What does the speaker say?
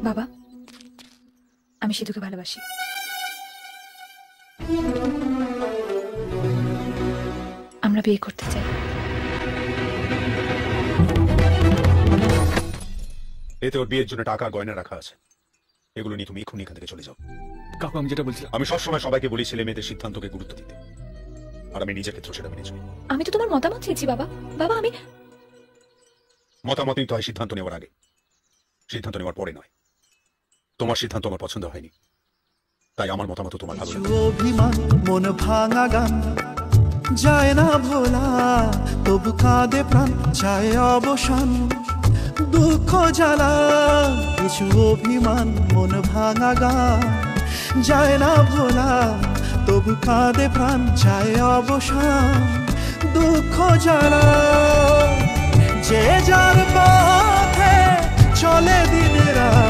বাবা, আমি সিধুকে ভালোবাসি। আমরা বিয়ে করতে চাই। এতে ওর বিয়ের জন্য টাকা গয়না রাখা আছে, এগুলো নিয়ে তুমি এক্ষুনি এখান থেকে চলে যাও। কাকু আমি যেটা বলছি, আমি সবসময় সবাইকে বলি ছেলে মেয়েদের সিদ্ধান্তকে গুরুত্ব দিতে, আর আমি নিজের ক্ষেত্রে সেটা মেনে চলি। আমি তো তোমার মতামত চেয়েছি বাবা। বাবা আমি মতামত নিতে হয় সিদ্ধান্ত নেওয়ার আগে, সিদ্ধান্ত নেওয়ার পরে নয়। তোমার সিদ্ধান্ত আমার পছন্দ হয়নি, তাই আমার মতামত তোমার ভালো লাগে। অভিমান মন ভাঙা গান যায় না ভোলা, তবু কাঁদে প্রাণ চায় অবসান। দুঃখ জ্বালা কিছু অভিমান মন ভাঙা গান যায় না ভোলা, তবু কাঁদে প্রাণ চায় অবসান। দুঃখ জ্বালা যে যার পথে চলে দিন রাত।